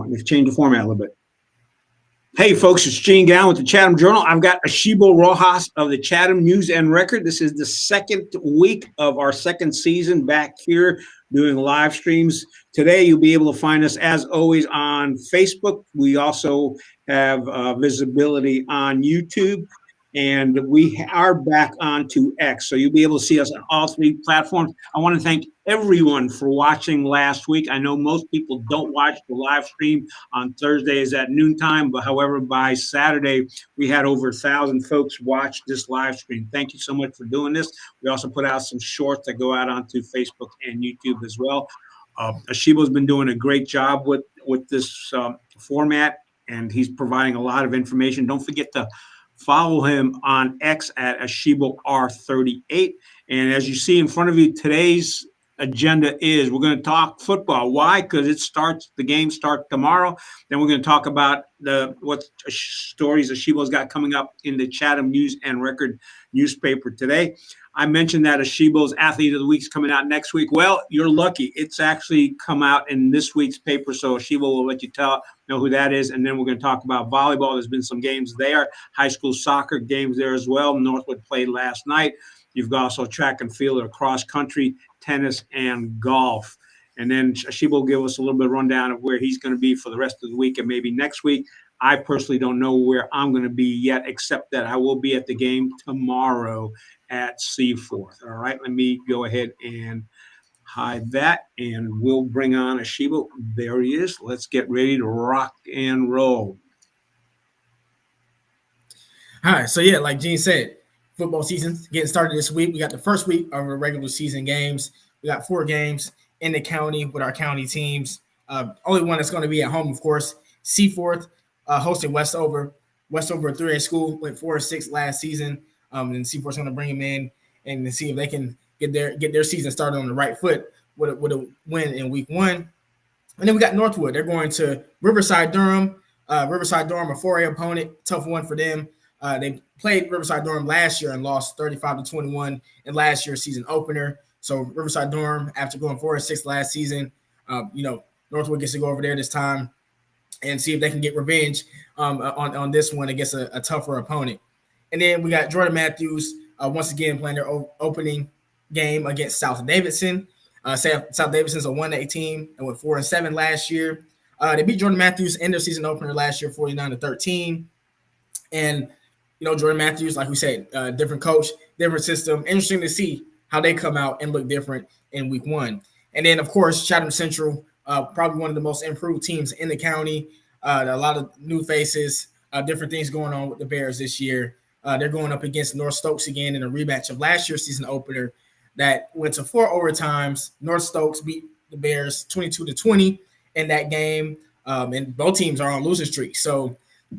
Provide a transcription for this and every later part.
Let's change the format a little bit. Hey, folks, it's Gene Galin with the Chatham Journal. I've got Asheebo Rojas of the Chatham News and Record. This is the second week of our second season back here doing live streams. Today, you'll be able to find us, as always, on Facebook. We also have visibility on YouTube. And we are back onto X. So you'll be able to see us on all three platforms. I want to thank everyone for watching last week. I know most people don't watch the live stream on Thursdays at noontime, but however, by Saturday, we had over 1,000 folks watch this live stream. Thank you so much for doing this. We also put out some shorts that go out onto Facebook and YouTube as well. Asheebo's been doing a great job with this format, and he's providing a lot of information. Don't forget to follow him on X at AsheeboR38. And as you see in front of you, today's agenda is we're going to talk football. Why? Because the games start tomorrow. Then we're going to talk about what stories Asheebo's got coming up in the Chatham News and Record newspaper today. I mentioned that Asheebo's Athlete of the Week is coming out next week. Well, you're lucky. It's actually come out in this week's paper, so Asheebo will let you know who that is. And then we're going to talk about volleyball. There's been some games there, high school soccer games there as well. Northwood played last night. You've got also track and field or cross country, tennis, and golf. And then Asheebo will give us a little bit of rundown of where he's going to be for the rest of the week and maybe next week. I personally don't know where I'm going to be yet, except that I will be at the game tomorrow at Seaforth. All right, let me go ahead and hide that, and we'll bring on Asheebo. There he is. Let's get ready to rock and roll. All right, so yeah, like Gene said, football season getting started this week. We got the first week of our regular season games. We got 4 games in the county with our county teams. Only one that's going to be at home, of course. Seaforth hosting Westover. Westover, a 3A school, went 4-6 last season. And Seaforth's going to bring them in and see if they can get their season started on the right foot with a win in week 1. And then we got Northwood. They're going to Riverside Durham. Riverside Durham, a 4A opponent, tough one for them. They played Riverside Durham last year and lost 35-21 in last year's season opener. So Riverside Durham, after going 4-6 last season, Northwood gets to go over there this time and see if they can get revenge on this one against a tougher opponent. And then we got Jordan Matthews once again playing their opening game against South Davidson. South Davidson's a 1A team and went 4-7 last year. They beat Jordan Matthews in their season opener last year, 49-13. And Jordan Matthews, like we said, different coach, different system. Interesting to see how they come out and look different in week 1. And then, of course, Chatham Central, probably one of the most improved teams in the county. A lot of new faces, different things going on with the Bears this year. They're going up against North Stokes again in a rematch of last year's season opener that went to 4 overtimes. North Stokes beat the Bears 22-20 in that game, and both teams are on losing streak. So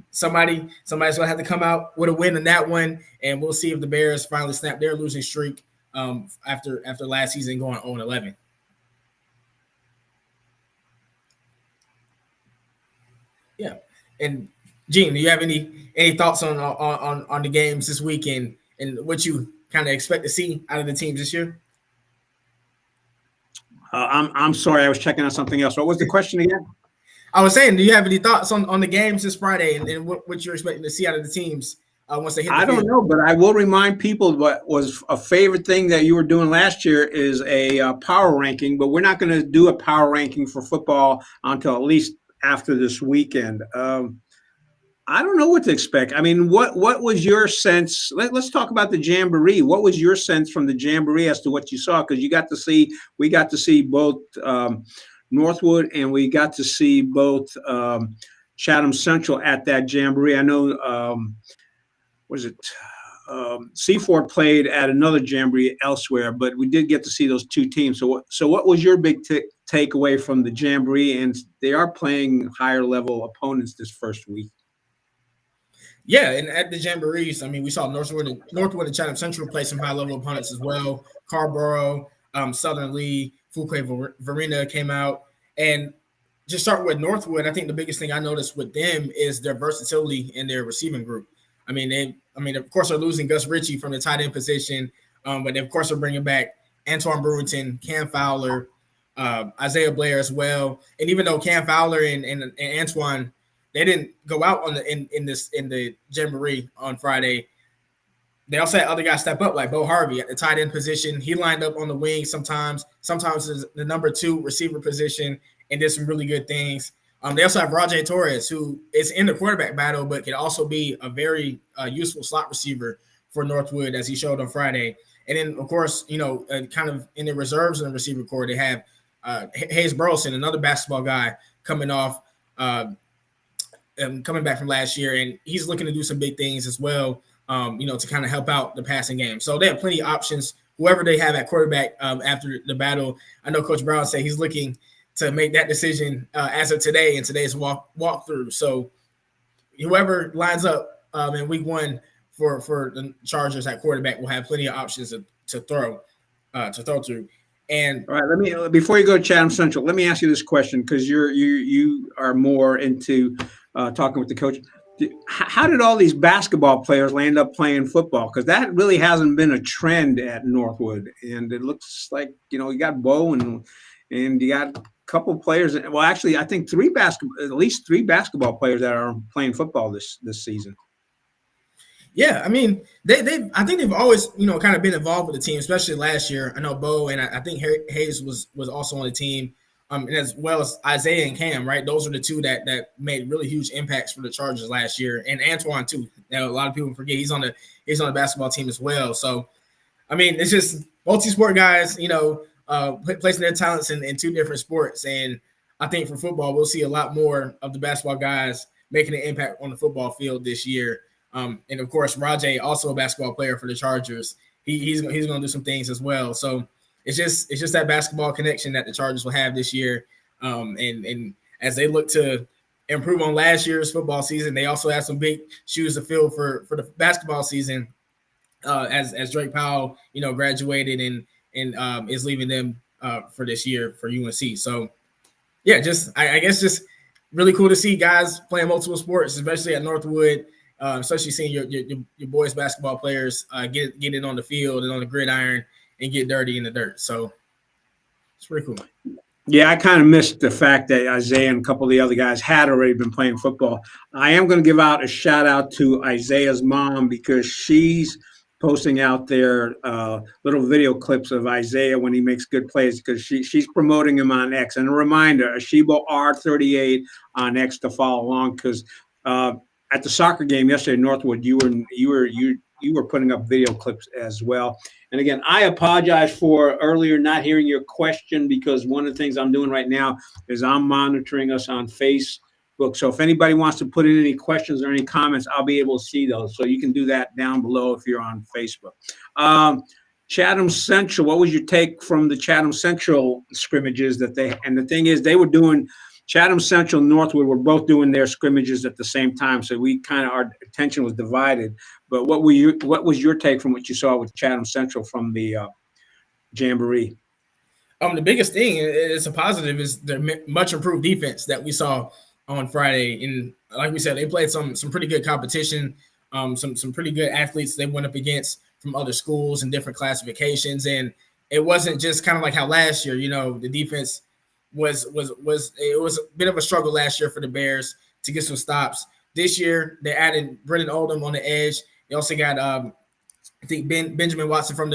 somebody's going to have to come out with a win in that one, and we'll see if the Bears finally snap their losing streak after last season going 0-11. Yeah, and Gene, do you have any thoughts on the games this weekend and what you kind of expect to see out of the teams this year? I'm sorry, I was checking on something else. What was the question again? I was saying, do you have any thoughts on the games this Friday and what you're expecting to see out of the teams once they hit the field? I don't know, but I will remind people what was a favorite thing that you were doing last year is a power ranking, but we're not going to do a power ranking for football until at least after this weekend. I don't know what to expect. I mean, what was your sense? Let's talk about the Jamboree. What was your sense from the Jamboree as to what you saw? Because we got to see both Northwood and we got to see both Chatham Central at that Jamboree. I know, Seaforth played at another Jamboree elsewhere, but we did get to see those two teams. So what was your big takeaway from the Jamboree? And they are playing higher level opponents this first week. Yeah, and at the Jamborees, I mean, we saw Northwood and Chatham Central play some high-level opponents as well. Carborough, Southern Lee, Fuquay Varina came out. And just start with Northwood, I think the biggest thing I noticed with them is their versatility in their receiving group. I mean, of course, they're losing Gus Ritchie from the tight end position, but of course, they're bringing back Antoine Brewington, Cam Fowler, Isaiah Blair as well. And even though Cam Fowler and Antoine, they didn't go out on in the jamboree on Friday, they also had other guys step up, like Bo Harvey at the tight end position. He lined up on the wing sometimes the number 2 receiver position, and did some really good things. They also have Rajay Torres, who is in the quarterback battle, but can also be a very useful slot receiver for Northwood, as he showed on Friday. And then, of course, kind of in the reserves in the receiver corps, they have Hayes Burleson, another basketball guy coming back from last year, and he's looking to do some big things as well, to kind of help out the passing game. So they have plenty of options, whoever they have at quarterback after the battle. I know Coach Brown said he's looking to make that decision as of today in today's walkthrough. So whoever lines up in week 1 for the Chargers at quarterback will have plenty of options to throw through. And all right, before you go to Chatham Central, let me ask you this question, because you are more into talking with the coach. How did all these basketball players land up playing football? Because that really hasn't been a trend at Northwood, and it looks like you got Bo and you got a couple players. Well, actually, I think at least three basketball players that are playing football this season. Yeah, I mean, I think they've always, kind of been involved with the team, especially last year. I know Bo and I think Hayes was also on the team, and as well as Isaiah and Cam, right? Those are the 2 that made really huge impacts for the Chargers last year, and Antoine too. Now, a lot of people forget he's on the basketball team as well. So, I mean, it's just multi-sport guys, placing their talents in 2 different sports, and I think for football, we'll see a lot more of the basketball guys making an impact on the football field this year. And of course, Rajay, also a basketball player for the Chargers, he's going to do some things as well. So it's just that basketball connection that the Chargers will have this year. And as they look to improve on last year's football season, they also have some big shoes to fill for the basketball season. As Drake Powell, graduated and is leaving them for this year for UNC. So yeah, I guess just really cool to see guys playing multiple sports, especially at Northwood. Especially seeing your boys basketball players get in on the field and on the gridiron and get dirty in the dirt. So it's pretty cool. Yeah, I kind of missed the fact that Isaiah and a couple of the other guys had already been playing football. I am going to give out a shout out to Isaiah's mom, because she's posting out there little video clips of Isaiah when he makes good plays, because she's promoting him on X. And a reminder, Asheebo R38 on X to follow along, because at the soccer game yesterday in Northwood, you were putting up video clips as well. And again, I apologize for earlier not hearing your question, because one of the things I'm doing right now is I'm monitoring us on Facebook. So if anybody wants to put in any questions or any comments, I'll be able to see those. So you can do that down below if you're on Facebook. Chatham Central, what was your take from the Chatham Central scrimmages and the thing is, they were doing Chatham Central and Northwood were both doing their scrimmages at the same time, so our attention was divided. But what was your take from what you saw with Chatham Central from the jamboree? The biggest thing, it's a positive, is the much improved defense that we saw on Friday. And like we said, they played some pretty good competition, some pretty good athletes they went up against from other schools and different classifications. And it wasn't just kind of like how last year, the defense was a bit of a struggle last year for the Bears to get some stops. This year, they added Brendan Oldham on the edge. They also got I think Benjamin Watson from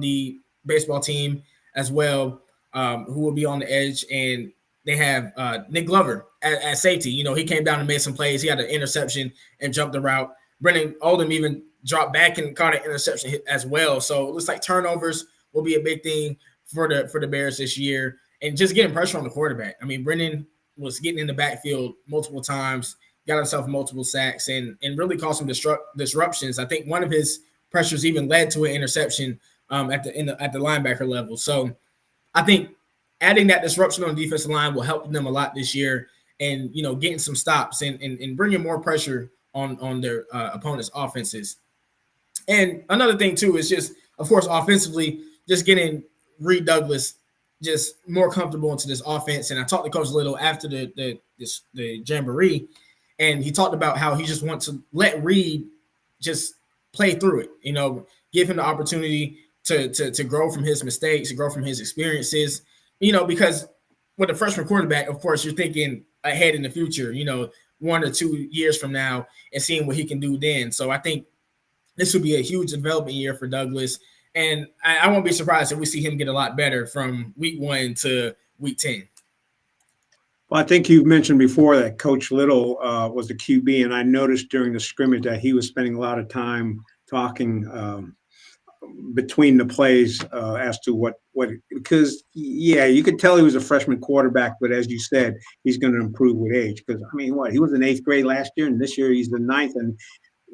the baseball team as well, who will be on the edge. And they have Nick Glover at safety. He came down and made some plays. He had an interception and jumped the route. Brendan Oldham even dropped back and caught an interception hit as well. So it looks like turnovers will be a big thing for the Bears this year. And just getting pressure on the quarterback. I mean, Brendan was getting in the backfield multiple times, got himself multiple sacks, and really caused some disruptions. I think one of his pressures even led to an interception at the linebacker level. So I think adding that disruption on the defensive line will help them a lot this year, and getting some stops and bringing more pressure on their opponents' offenses. And another thing too is just, of course, offensively, just getting Reed Douglas just more comfortable into this offense. And I talked to Coach Little after the jamboree, and he talked about how he just wants to let Reed just play through it, give him the opportunity to grow from his mistakes, to grow from his experiences, because with a freshman quarterback, of course, you're thinking ahead in the future, 1 or 2 years from now and seeing what he can do then. So I think this will be a huge development year for Douglas. And I won't be surprised if we see him get a lot better from week 1 to week 10. Well, I think you mentioned before that Coach Little was the QB, and I noticed during the scrimmage that he was spending a lot of time talking between the plays as to what because you could tell he was a freshman quarterback, but as you said, he's going to improve with age. Because he was in 8th grade last year, and this year he's the 9th, and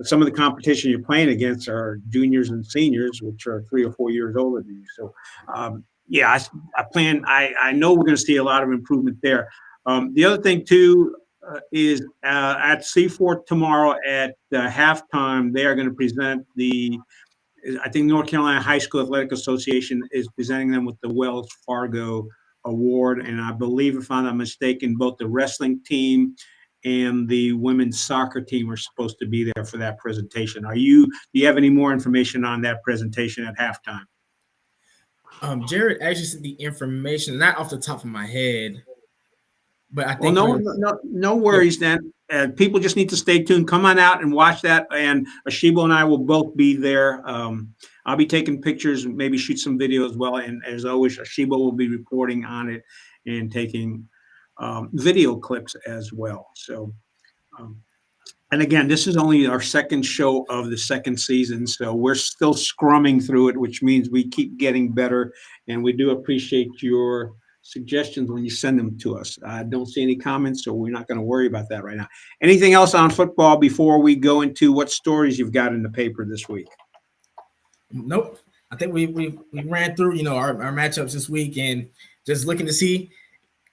some of the competition you're playing against are juniors and seniors, which are 3 or 4 years older than you. So, I know we're going to see a lot of improvement there. The other thing too is at Seaforth tomorrow at halftime, they are going to present I think North Carolina High School Athletic Association is presenting them with the Wells Fargo Award. And I believe, if I'm not mistaken, both the wrestling team and the women's soccer team are supposed to be there for that presentation. Do you have any more information on that presentation at halftime? Jared actually sent the information, not off the top of my head, but I think no worries then. People just need to stay tuned. Come on out and watch that. And Asheebo and I will both be there. I'll be taking pictures and maybe shoot some video as well. And as always, Asheebo will be reporting on it and taking video clips as well. So, and again, this is only our second show of the second season, so we're still scrumming through it, which means we keep getting better. And we do appreciate your suggestions when you send them to us. I don't see any comments, so we're not going to worry about that right now. Anything else on football before we go into what stories you've got in the paper this week? Nope. I think we ran through, our matchups this week and just looking to see,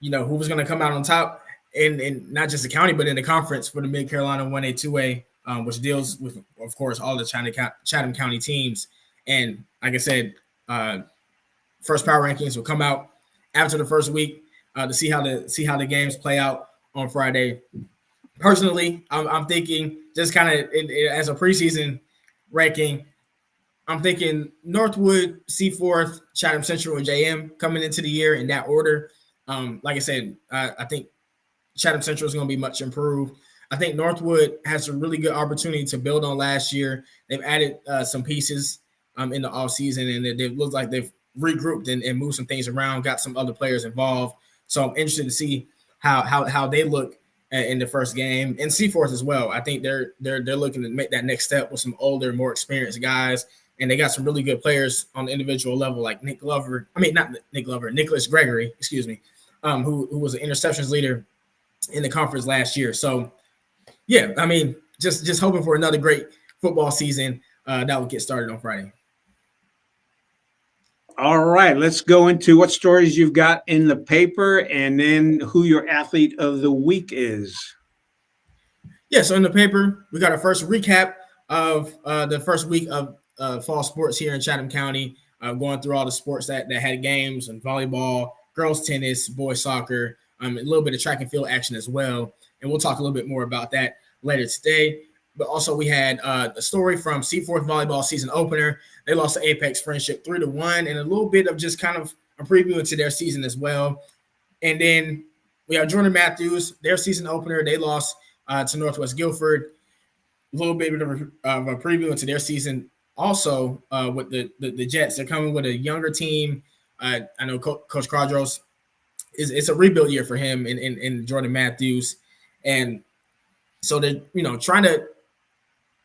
who was going to come out on top in not just the county, but in the conference for the Mid-Carolina 1A, 2A, which deals with, of course, all the Chatham County teams. And like I said, first power rankings will come out after the first week to see how the games play out on Friday. Personally, I'm thinking just kind of as a preseason ranking, I'm thinking Northwood, Seaforth, Chatham Central, and JM coming into the year in that order. Like I said, I think Chatham Central is going to be much improved. I think Northwood has a really good opportunity to build on last year. They've added some pieces in the offseason, and it looks like they've regrouped and moved some things around, got some other players involved. So I'm interested to see how they look in the first game. And Seaforth as well. I think they're looking to make that next step with some older, more experienced guys. And they got some really good players on the individual level, like Nicholas Gregory, who was an interceptions leader in the conference last year. So, yeah, just hoping for another great football season that will get started on Friday. All right, let's go into what stories you've got in the paper and then who your athlete of the week is. Yeah, so in the paper, we got our first recap of the first week of fall sports here in Chatham County, going through all the sports that had games and volleyball, girls tennis, boys soccer, a little bit of track and field action as well. And we'll talk a little bit more about that later today. But also we had a story from Seaforth volleyball season opener. They lost to Apex Friendship 3-1, and a little bit of just kind of a preview into their season as well. And then we have Jordan Matthews, their season opener. They lost to Northwest Guilford. A little bit of a preview into their season. Also, with the Jets, they're coming with a younger team. I know Coach Quadros it's a rebuild year for him and Jordan Matthews, and so they're trying to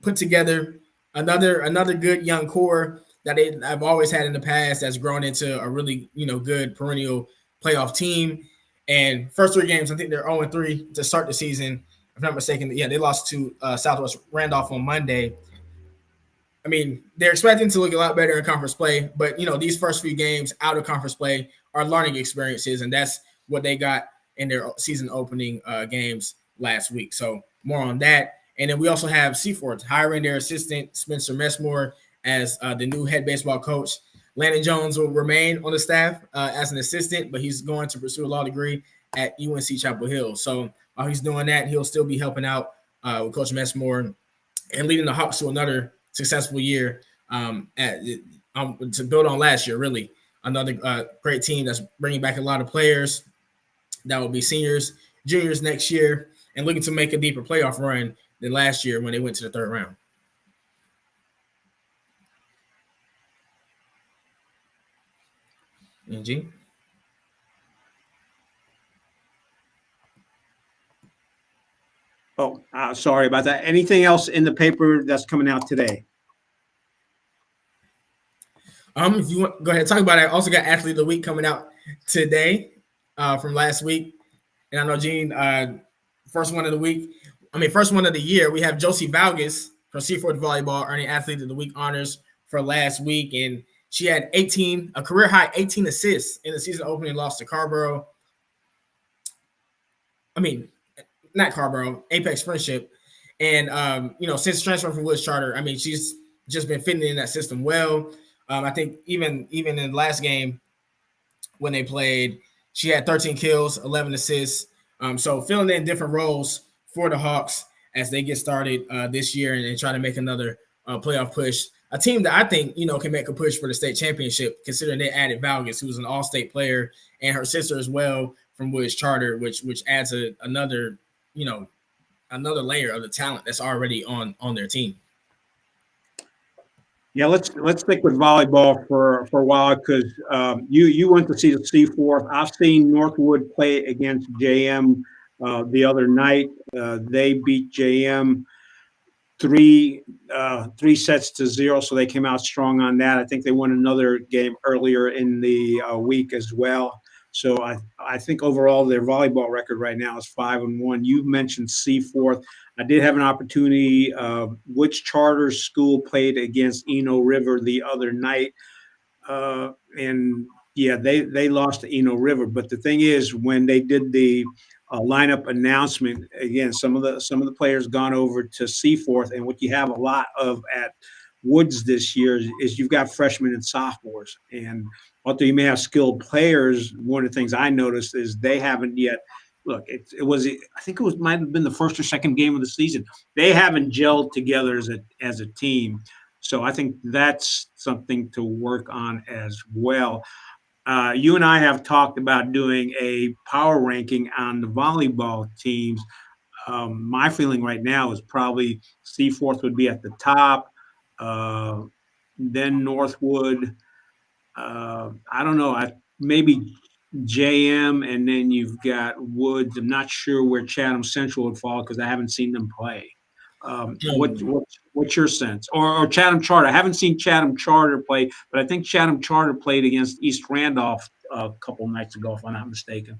put together another good young core that I've always had in the past that's grown into a really good perennial playoff team. And first 3 games, I think they're 0-3 to start the season. If I'm not mistaken, yeah, they lost to Southwest Randolph on Monday. They're expecting to look a lot better in conference play, but these first few games out of conference play are learning experiences, and that's what they got in their season opening games last week. So more on that. And then we also have Seaforth hiring their assistant Spencer Messmore as the new head baseball coach. Landon Jones will remain on the staff as an assistant, but he's going to pursue a law degree at UNC Chapel Hill. So while he's doing that, he'll still be helping out with Coach Messmore and leading the Hawks to another successful year to build on last year, really. another great team that's bringing back a lot of players that will be seniors, juniors next year, and looking to make a deeper playoff run than last year when they went to the third round. NG? Oh, sorry about that. Anything else in the paper that's coming out today? If you want, go ahead and talk about it. I also got Athlete of the Week coming out today from last week. And I know, Gene, first one of the year, we have Josie Valgas from Seaforth Volleyball earning Athlete of the Week honors for last week. And she had a career high 18 assists in the season opening loss to Apex Friendship. And, since transferring from Woods Charter, she's just been fitting in that system well. I think even in the last game when they played, she had 13 kills, 11 assists. So filling in different roles for the Hawks as they get started this year and try to make another playoff push. A team that I think, can make a push for the state championship, considering they added Valgas, who's an all-state player, and her sister as well from Woods Charter, which adds another layer of the talent that's already on their team. Yeah, let's stick with volleyball for a while because you went to see the Seaforth. I've seen Northwood play against JM the other night. They beat JM 3-0, so they came out strong on that. I think they won another game earlier in the week as well. So I think overall their volleyball record right now is 5-1. You mentioned Seaforth. I did have an opportunity. Which charter school played against Eno River the other night, and yeah, they lost to Eno River. But the thing is, when they did the lineup announcement, again, some of the players gone over to Seaforth, and what you have a lot of at Woods this year is you've got freshmen and sophomores, and although you may have skilled players, one of the things I noticed is they haven't yet. Look, I think it might have been the first or second game of the season. They haven't gelled together as a team, so I think that's something to work on as well. You and I have talked about doing a power ranking on the volleyball teams. My feeling right now is probably Seaforth would be at the top, then Northwood. I don't know. Maybe JM, and then you've got Woods. I'm not sure where Chatham Central would fall because I haven't seen them play. What's your sense? Or Chatham Charter? I haven't seen Chatham Charter play, but I think Chatham Charter played against East Randolph a couple nights ago, if I'm not mistaken.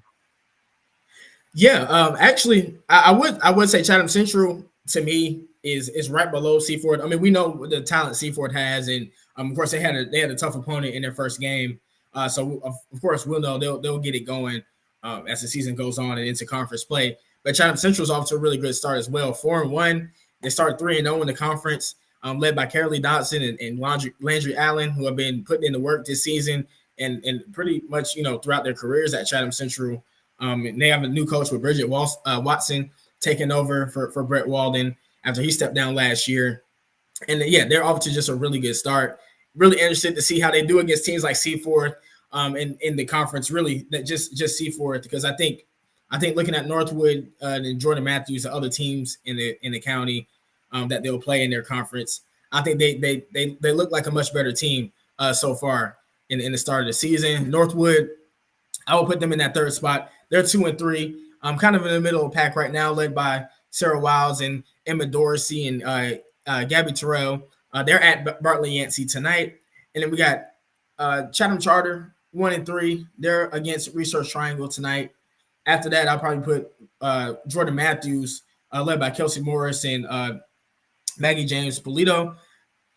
Yeah, actually, I would say Chatham Central to me is right below Seaforth. We know the talent Seaforth has, and of course they had a tough opponent in their first game. So of course we'll know they'll get it going as the season goes on and into conference play. But Chatham Central's off to a really good start as well. 4-1. They started 3-0 in the conference, led by Carolee Dodson and Landry Allen, who have been putting in the work this season and pretty much throughout their careers at Chatham Central. And they have a new coach with Bridget Watson taking over for Brett Walden after he stepped down last year. And they're off to just a really good start. Really interested to see how they do against teams like Seaforth in the conference. Really, that just Seaforth, because I think looking at Northwood and Jordan Matthews, the other teams in the county that they'll play in their conference, I think they look like a much better team so far in the start of the season. Northwood, I will put them in that third spot. They're 2-3. I'm kind of in the middle of the pack right now, led by Sarah Wiles and Emma Dorsey and Gabby Terrell. They're at Bartlett Yancey tonight. And then we got Chatham Charter, 1-3. They're against Research Triangle tonight. After that, I'll probably put Jordan Matthews, led by Kelsey Morris and Maggie James Polito.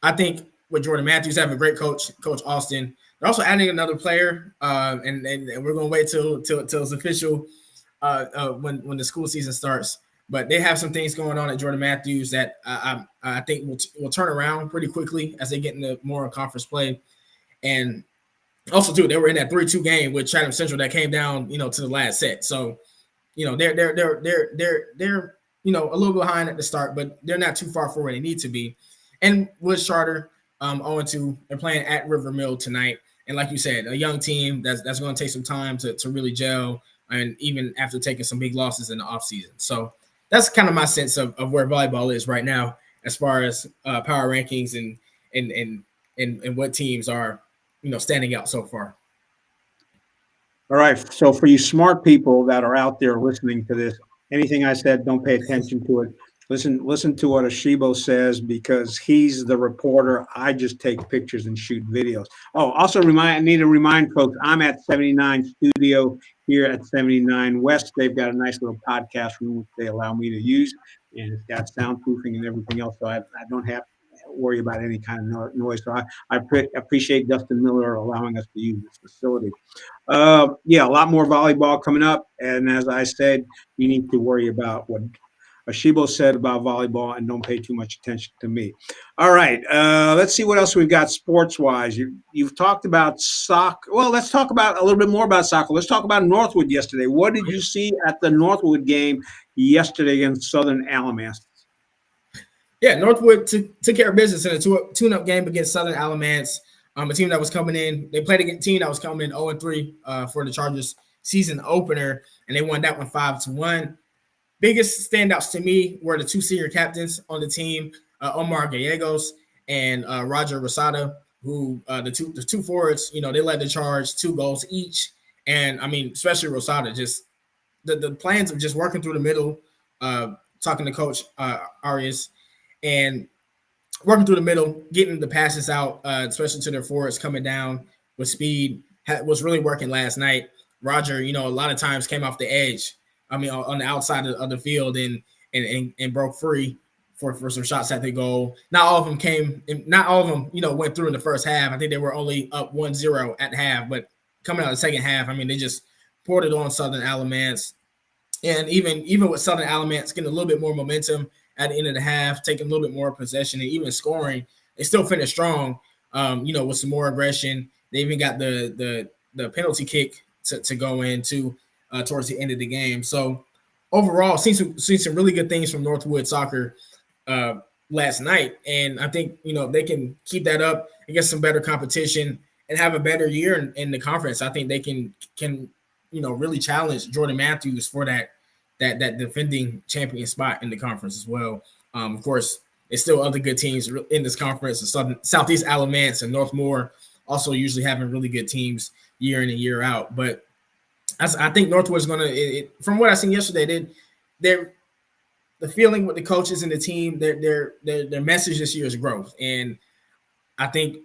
I think with Jordan Matthews, they have a great coach, Coach Austin. They're also adding another player, and we're going to wait till it's official when the school season starts. But they have some things going on at Jordan Matthews that I think will turn around pretty quickly as they get into more conference play. And also, too, they were in that 3-2 game with Chatham Central that came down, to the last set. So, they're a little behind at the start, but they're not too far from where they need to be. And Woods Charter, 0-2, they're playing at River Mill tonight, And like you said, a young team that's going to take some time to really gel, and even after taking some big losses in the offseason. So that's kind of my sense of where volleyball is right now as far as power rankings and what teams are, standing out so far. All right. So for you smart people that are out there listening to this, anything I said, don't pay attention to it. Listen to what Asheebo says, because he's the reporter. I just take pictures and shoot videos. Oh, also I need to remind folks, I'm at 79 Studio here at 79 West. They've got a nice little podcast room which they allow me to use, and it's got soundproofing and everything else. So I don't have to worry about any kind of noise. So I appreciate Dustin Miller allowing us to use this facility. Yeah, a lot more volleyball coming up. And as I said, you need to worry about what Asheebo said about volleyball and don't pay too much attention to me. All right, let's see what else we've got sports-wise. You've talked about soccer. Well, let's talk about a little bit more about soccer. Let's talk about Northwood yesterday. What did you see at the Northwood game yesterday against Southern Alamance? Yeah, Northwood took care of business in a tune-up game against Southern Alamance. A team that was coming in. They played against a team that was coming in 0-3 for the Chargers season opener, and they won that one 5-1. Biggest standouts to me were the two senior captains on the team, Omar Gallegos and Roger Rosada, who the two forwards, they led the charge, 2 goals each. And I mean, especially Rosada, just the plans of just working through the middle, talking to Coach Arias, and working through the middle, getting the passes out, especially to their forwards coming down with speed, was really working last night. Roger, a lot of times came off the edge. I mean, on the outside of the field and broke free for some shots at the goal. Not all of them went through in the first half. I think they were only up 1-0 at half, but coming out of the second half, I mean, they just poured it on Southern Alamance. And even with Southern Alamance getting a little bit more momentum at the end of the half, taking a little bit more possession and even scoring, they still finished strong, with some more aggression. They even got the penalty kick to go into towards the end of the game. So overall, seen some really good things from Northwood Soccer last night. And I think, they can keep that up and get some better competition and have a better year in the conference. I think they can really challenge Jordan Matthews for that defending champion spot in the conference as well. Of course, there's still other good teams in this conference. Southeast Alamance and Northmore also usually having really good teams year in and year out. But I think Northwood's going to, from what I seen yesterday, they're the feeling with the coaches and the team, their message this year is growth. And I think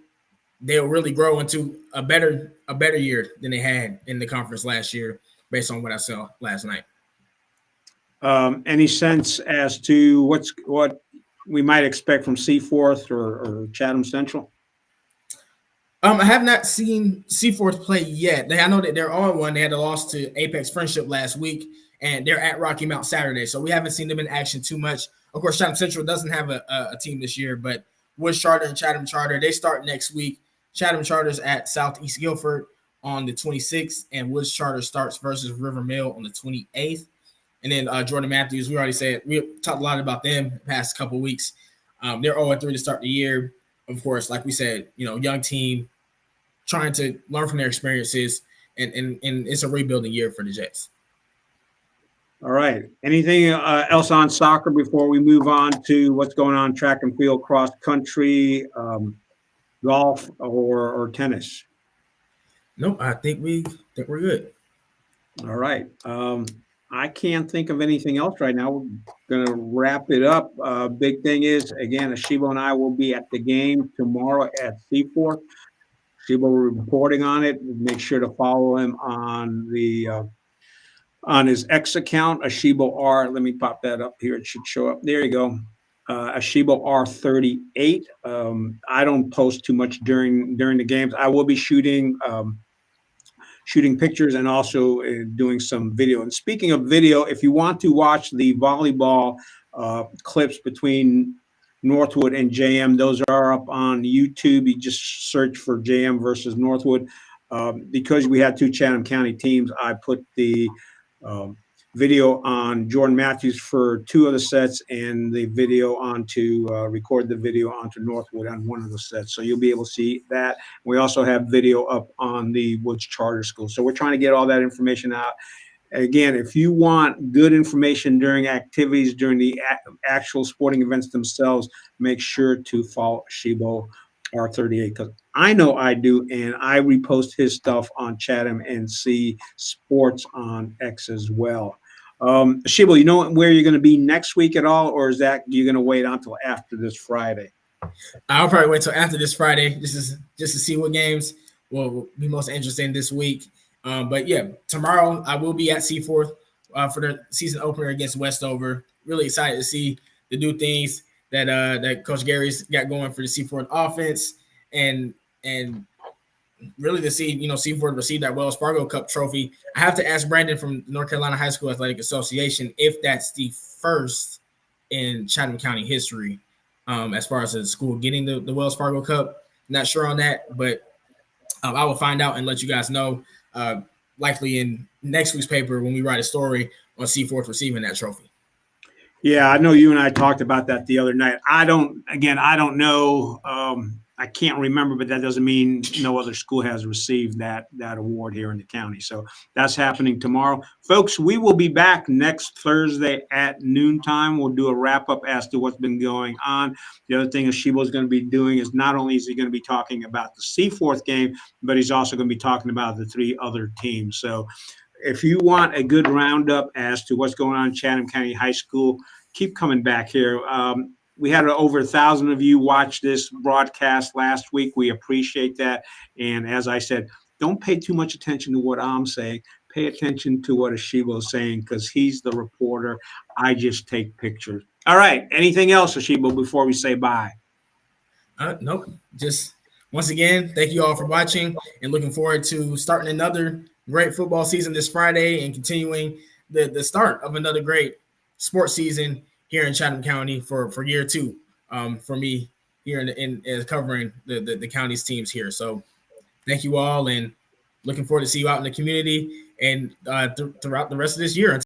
they'll really grow into a better year than they had in the conference last year, based on what I saw last night. Any sense as to what we might expect from Seaforth or Chatham Central? I have not seen Seaforth play yet. I know that they're on one. They had a loss to Apex Friendship last week, and they're at Rocky Mount Saturday. So we haven't seen them in action too much. Of course, Chatham Central doesn't have a team this year, but Woods Charter and Chatham Charter, they start next week. Chatham Charter's at Southeast Guilford on the 26th, and Woods Charter starts versus River Mill on the 28th. And then Jordan Matthews, we talked a lot about them the past couple of weeks. They're 0-3 to start the year. Of course, like we said, young team trying to learn from their experiences, and it's a rebuilding year for the Jets. All right. Anything else on soccer before we move on to what's going on track and field, cross country, golf, or tennis? Nope. I think we're good. All right. I can't think of anything else right now. We're going to wrap it up. Big thing is, again, Asheebo and I will be at the game tomorrow at Seaforth. Asheebo will be reporting on it. Make sure to follow him on his X account, Asheebo R. Let me pop that up here. It should show up. There you go. Asheebo R38. I don't post too much during the games. I will be shooting pictures and also doing some video. And speaking of video, if you want to watch the volleyball clips between Northwood and JM, those are up on YouTube. You just search for JM versus Northwood. Because we had 2 Chatham County teams, I put the video on Jordan Matthews for 2 of the sets, and the video onto record the video onto Northwood on 1 of the sets. So you'll be able to see that. We also have video up on the Woods Charter School. So we're trying to get all that information out. Again, if you want good information during activities, during the actual sporting events themselves, make sure to follow Asheebo R38, because I know I do, and I repost his stuff on ChathamNC Sports on X as well. Asheebo, you know where you're going to be next week at all, or is that you're going to wait until after this Friday? I'll probably wait till after this Friday just to see what games will be most interesting this week. But yeah, tomorrow I will be at Seaforth for the season opener against Westover. Really excited to see the new things that Coach Gary's got going for the Seaforth offense, and really to see Seaforth receive that Wells Fargo Cup trophy. I have to ask Brandon from the North Carolina High School Athletic Association if that's the first in Chatham County history as far as the school getting the Wells Fargo Cup. Not sure on that, but I will find out and let you guys know likely in next week's paper when we write a story on Seaforth receiving that trophy. Yeah, I know you and I talked about that the other night. I don't know. I can't remember, but that doesn't mean no other school has received that award here in the county. So that's happening tomorrow. Folks, we will be back next Thursday at noontime. We'll do a wrap-up as to what's been going on. The other thing Asheebo is going to be doing is not only is he going to be talking about the Seaforth game, but he's also going to be talking about the 3 other teams. So if you want a good roundup as to what's going on in Chatham County High School, keep coming back here. We had over 1,000 of you watch this broadcast last week. We appreciate that. And as I said, don't pay too much attention to what I'm saying. Pay attention to what Asheebo is saying, because he's the reporter. I just take pictures. All right. Anything else, Asheebo, before we say bye? Nope. Just once again, thank you all for watching, and looking forward to starting another great football season this Friday and continuing the start of another great sports season here in Chatham County for year 2 for me here in covering the county's teams here. So thank you all, and looking forward to see you out in the community and throughout the rest of this year.